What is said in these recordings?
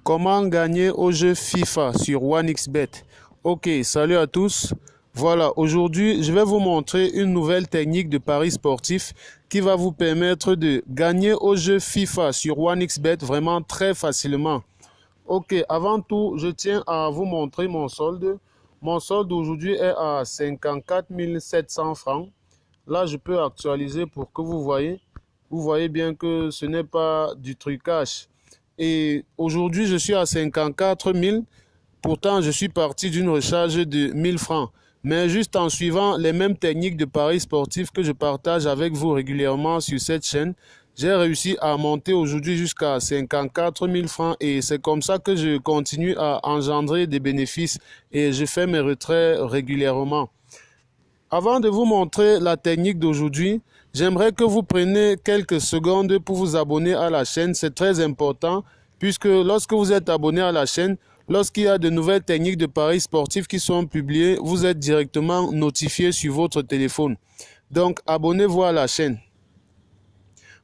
Comment gagner au jeu FIFA sur OneXBet? Ok, salut à tous. Voilà, aujourd'hui, je vais vous montrer une nouvelle technique de paris sportif qui va vous permettre de gagner au jeu FIFA sur OneXBet vraiment très facilement. Ok, avant tout, je tiens à vous montrer mon solde. Mon solde aujourd'hui est à 54 700 francs. Là, je peux actualiser pour que vous voyez. Vous voyez bien que ce n'est pas du trucage. Et aujourd'hui, je suis à 54 000. Pourtant, je suis parti d'une recharge de 1000 francs. Mais juste en suivant les mêmes techniques de paris sportifs que je partage avec vous régulièrement sur cette chaîne, j'ai réussi à monter aujourd'hui jusqu'à 54 000 francs et c'est comme ça que je continue à engendrer des bénéfices et je fais mes retraits régulièrement. Avant de vous montrer la technique d'aujourd'hui, j'aimerais que vous preniez quelques secondes pour vous abonner à la chaîne. C'est très important puisque lorsque vous êtes abonné à la chaîne, lorsqu'il y a de nouvelles techniques de paris sportifs qui sont publiées, vous êtes directement notifié sur votre téléphone. Donc, abonnez-vous à la chaîne.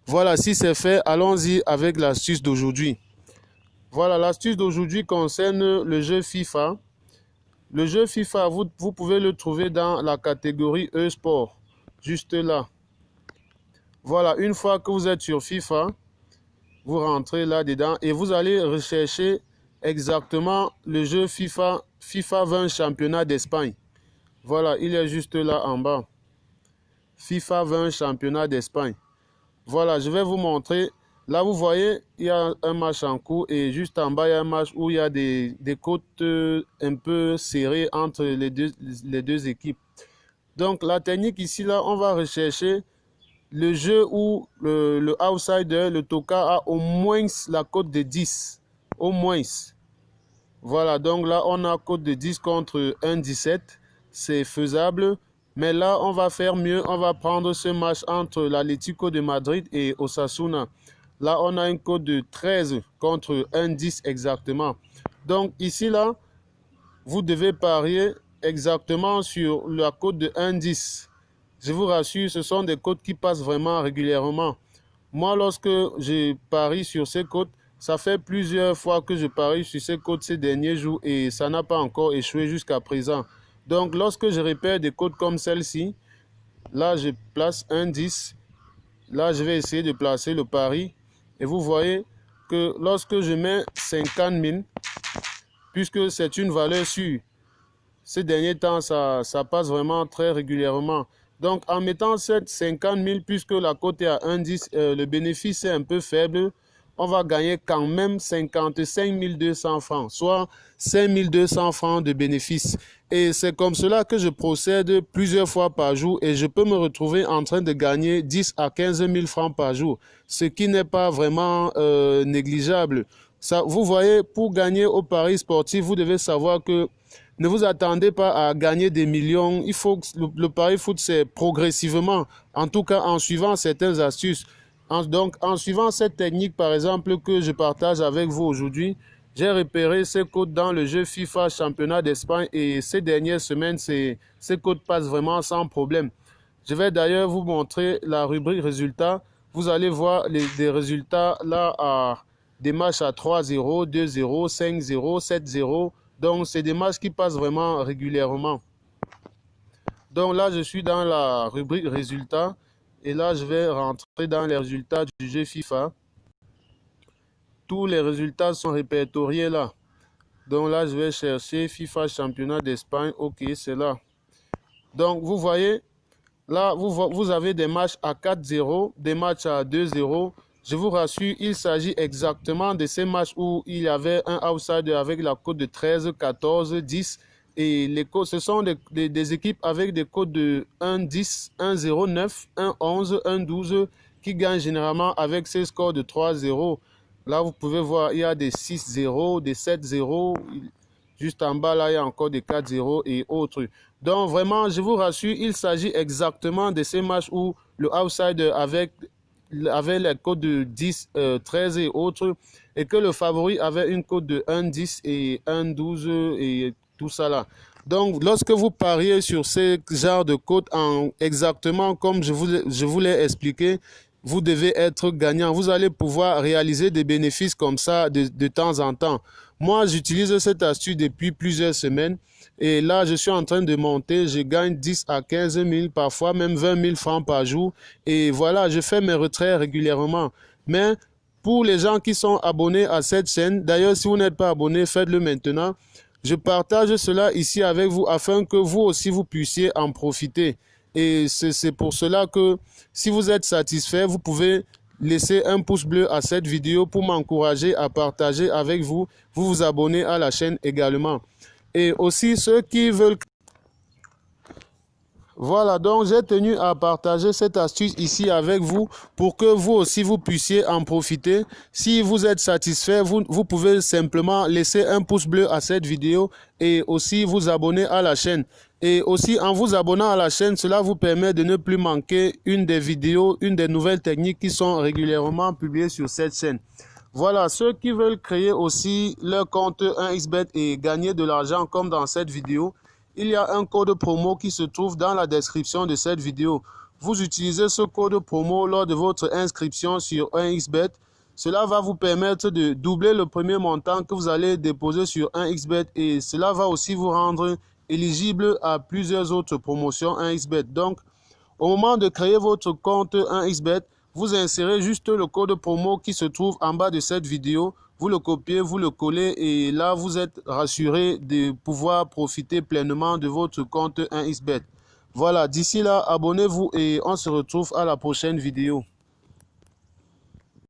Voilà, si c'est fait, allons-y avec l'astuce d'aujourd'hui. Voilà, l'astuce d'aujourd'hui concerne le jeu FIFA. Le jeu FIFA, vous pouvez le trouver dans la catégorie e-sport, juste là. Voilà, une fois que vous êtes sur FIFA, vous rentrez là-dedans et vous allez rechercher exactement le jeu FIFA 20 championnat d'Espagne. Voilà, il est juste là en bas. FIFA 20 championnat d'Espagne. Voilà, je vais vous montrer. Là, vous voyez, il y a un match en cours et juste en bas, il y a un match où il y a des cotes un peu serrées entre les deux équipes. Donc, la technique ici, là, on va rechercher le jeu où le outsider, le toka, a au moins la cote de 10. Au moins. Voilà, donc là, on a cote de 10 contre 1,17. C'est faisable. Mais là, on va faire mieux. On va prendre ce match entre l'Atlético de Madrid et Osasuna. Là, on a une cote de 13 contre 1,10 exactement. Donc ici, là, vous devez parier exactement sur la cote de 1,10. Je vous rassure, ce sont des cotes qui passent vraiment régulièrement. Moi, lorsque je parie sur ces cotes, ça fait plusieurs fois que je parie sur ces cotes ces derniers jours et ça n'a pas encore échoué jusqu'à présent. Donc, lorsque je repère des cotes comme celle-ci, là, je place 1,10. Là, je vais essayer de placer le pari. Et vous voyez que lorsque je mets 50 000, puisque c'est une valeur sûre, ces derniers temps, ça passe vraiment très régulièrement. Donc, en mettant cette 50 000, puisque la cote est à 1,10, le bénéfice est un peu faible, on va gagner quand même 55 200 francs, soit 5 200 francs de bénéfice. Et c'est comme cela que je procède plusieurs fois par jour et je peux me retrouver en train de gagner 10 à 15 000 francs par jour, ce qui n'est pas vraiment négligeable. Ça, vous voyez, pour gagner au paris sportif, vous devez savoir que ne vous attendez pas à gagner des millions. Il faut que le pari foot, c'est progressivement, en tout cas en suivant certaines astuces. Donc, en suivant cette technique, par exemple, que je partage avec vous aujourd'hui, j'ai repéré ces codes dans le jeu FIFA Championnat d'Espagne et ces dernières semaines, ces codes passent vraiment sans problème. Je vais d'ailleurs vous montrer la rubrique résultats. Vous allez voir des résultats là à des matchs à 3-0, 2-0, 5-0, 7-0. Donc, c'est des matchs qui passent vraiment régulièrement. Donc là, je suis dans la rubrique résultats. Et là, je vais rentrer dans les résultats du jeu FIFA. Tous les résultats sont répertoriés là. Donc là, je vais chercher FIFA Championnat d'Espagne. Ok, c'est là. Donc, vous voyez, là, vous avez des matchs à 4-0, des matchs à 2-0. Je vous rassure, il s'agit exactement de ces matchs où il y avait un outsider avec la cote de 13, 14, 10. Et les codes, ce sont des équipes avec des codes de 1-10, 1-0-9, 1-11, 1-12 qui gagnent généralement avec ces scores de 3-0. Là, vous pouvez voir, il y a des 6-0, des 7-0. Juste en bas, là, il y a encore des 4-0 et autres. Donc, vraiment, je vous rassure, il s'agit exactement de ces matchs où le outsider avait les codes de 10, 13 et autres, et que le favori avait une cote de 1-10 et 1-12 et tout ça là. Donc, lorsque vous pariez sur ce genre de cotes exactement comme je vous l'ai expliqué, vous devez être gagnant. Vous allez pouvoir réaliser des bénéfices comme ça de temps en temps. Moi, j'utilise cette astuce depuis plusieurs semaines et là, je suis en train de monter. Je gagne 10 à 15 000, parfois même 20 000 francs par jour. Et voilà, je fais mes retraits régulièrement. Mais pour les gens qui sont abonnés à cette chaîne, d'ailleurs, si vous n'êtes pas abonné, faites-le maintenant. Je partage cela ici avec vous afin que vous aussi, vous puissiez en profiter. Et c'est pour cela que si vous êtes satisfait, vous pouvez laisser un pouce bleu à cette vidéo pour m'encourager à partager avec vous. Vous vous abonnez à la chaîne également. Et aussi ceux qui veulent... Voilà, donc j'ai tenu à partager cette astuce ici avec vous pour que vous aussi vous puissiez en profiter. Si vous êtes satisfait, vous pouvez simplement laisser un pouce bleu à cette vidéo et aussi vous abonner à la chaîne. Et aussi en vous abonnant à la chaîne, cela vous permet de ne plus manquer une des vidéos, une des nouvelles techniques qui sont régulièrement publiées sur cette chaîne. Voilà, ceux qui veulent créer aussi leur compte 1xBet et gagner de l'argent comme dans cette vidéo, il y a un code promo qui se trouve dans la description de cette vidéo. Vous utilisez ce code promo lors de votre inscription sur 1xBet. Cela va vous permettre de doubler le premier montant que vous allez déposer sur 1xBet et cela va aussi vous rendre éligible à plusieurs autres promotions 1xBet. Donc, au moment de créer votre compte 1xBet, vous insérez juste le code promo qui se trouve en bas de cette vidéo. Vous le copiez, vous le collez et là, vous êtes rassuré de pouvoir profiter pleinement de votre compte 1xBet. Voilà, d'ici là, abonnez-vous et on se retrouve à la prochaine vidéo.